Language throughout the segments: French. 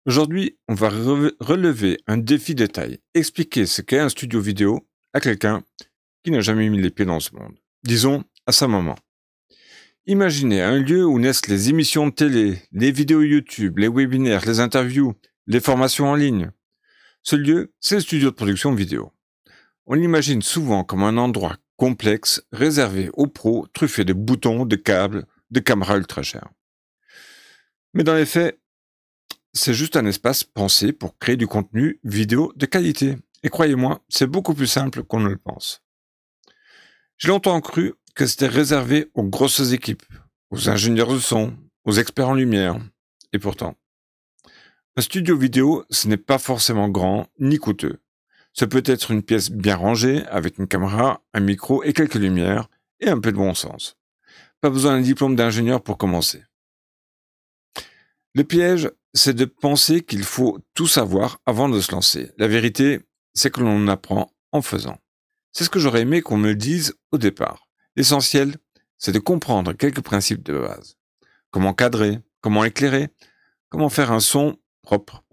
Aujourd'hui, on va relever un défi de taille, expliquer ce qu'est un studio vidéo à quelqu'un qui n'a jamais mis les pieds dans ce monde. Disons, à sa maman. Imaginez un lieu où naissent les émissions de télé, les vidéos YouTube, les webinaires, les interviews, les formations en ligne. Ce lieu, c'est le studio de production vidéo. On l'imagine souvent comme un endroit complexe, réservé aux pros, truffé de boutons, de câbles, de caméras ultra chères. Mais dans les faits, c'est juste un espace pensé pour créer du contenu vidéo de qualité. Et croyez-moi, c'est beaucoup plus simple qu'on ne le pense. J'ai longtemps cru que c'était réservé aux grosses équipes, aux ingénieurs de son, aux experts en lumière. Et pourtant, un studio vidéo, ce n'est pas forcément grand ni coûteux. Ce peut être une pièce bien rangée, avec une caméra, un micro et quelques lumières, et un peu de bon sens. Pas besoin d'un diplôme d'ingénieur pour commencer. Le piège, c'est de penser qu'il faut tout savoir avant de se lancer. La vérité, c'est que l'on apprend en faisant. C'est ce que j'aurais aimé qu'on me dise au départ. L'essentiel, c'est de comprendre quelques principes de base. Comment cadrer, comment éclairer, comment faire un son propre.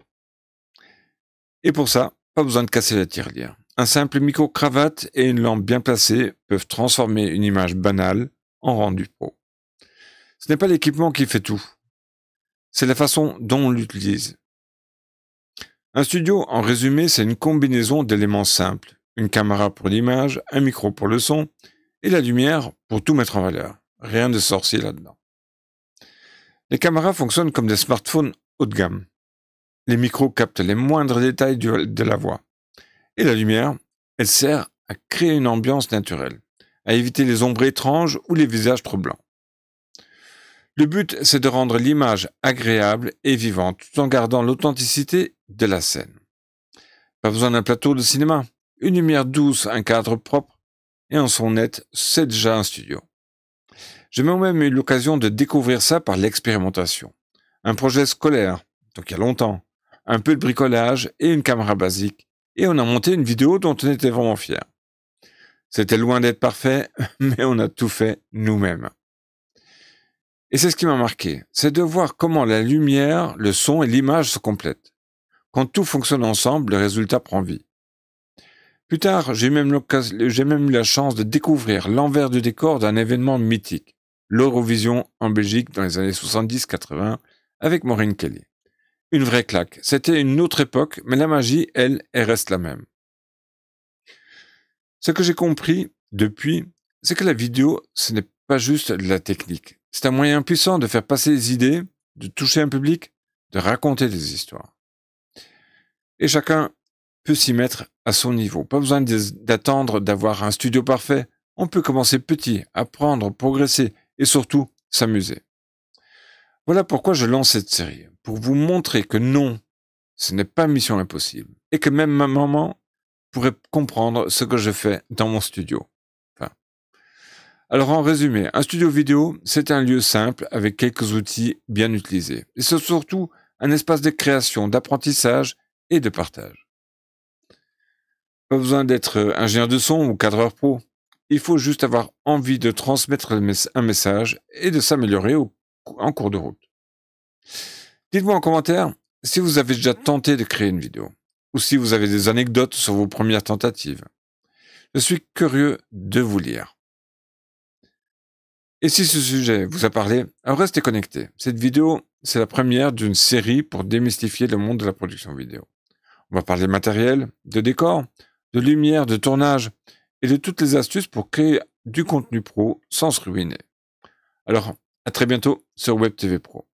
Et pour ça, pas besoin de casser la tirelire. Un simple micro-cravate et une lampe bien placée peuvent transformer une image banale en rendu pro. Ce n'est pas l'équipement qui fait tout. C'est la façon dont on l'utilise. Un studio, en résumé, c'est une combinaison d'éléments simples. Une caméra pour l'image, un micro pour le son, et la lumière pour tout mettre en valeur. Rien de sorcier là-dedans. Les caméras fonctionnent comme des smartphones haut de gamme. Les micros captent les moindres détails de la voix. Et la lumière, elle sert à créer une ambiance naturelle, à éviter les ombres étranges ou les visages trop blancs. Le but, c'est de rendre l'image agréable et vivante, tout en gardant l'authenticité de la scène. Pas besoin d'un plateau de cinéma. Une lumière douce, un cadre propre et un son net, c'est déjà un studio. J'ai même eu l'occasion de découvrir ça par l'expérimentation. Un projet scolaire, donc il y a longtemps, un peu de bricolage et une caméra basique, et on a monté une vidéo dont on était vraiment fiers. C'était loin d'être parfait, mais on a tout fait nous-mêmes. Et c'est ce qui m'a marqué, c'est de voir comment la lumière, le son et l'image se complètent. Quand tout fonctionne ensemble, le résultat prend vie. Plus tard, j'ai même eu la chance de découvrir l'envers du décor d'un événement mythique, l'Eurovision en Belgique dans les années 70-80, avec Maureen Kelly. Une vraie claque. C'était une autre époque, mais la magie, elle reste la même. Ce que j'ai compris depuis, c'est que la vidéo, ce n'est pas juste de la technique. C'est un moyen puissant de faire passer des idées, de toucher un public, de raconter des histoires. Et chacun peut s'y mettre à son niveau. Pas besoin d'attendre d'avoir un studio parfait. On peut commencer petit, apprendre, progresser et surtout s'amuser. Voilà pourquoi je lance cette série. Pour vous montrer que non, ce n'est pas mission impossible. Et que même ma maman pourrait comprendre ce que je fais dans mon studio. Alors en résumé, un studio vidéo, c'est un lieu simple avec quelques outils bien utilisés. Et c'est surtout un espace de création, d'apprentissage et de partage. Pas besoin d'être ingénieur de son ou cadreur pro. Il faut juste avoir envie de transmettre un message et de s'améliorer en cours de route. Dites-moi en commentaire si vous avez déjà tenté de créer une vidéo ou si vous avez des anecdotes sur vos premières tentatives. Je suis curieux de vous lire. Et si ce sujet vous a parlé, alors restez connectés. Cette vidéo, c'est la première d'une série pour démystifier le monde de la production vidéo. On va parler matériel, de décor, de lumière, de tournage et de toutes les astuces pour créer du contenu pro sans se ruiner. Alors, à très bientôt sur Web TV Pro.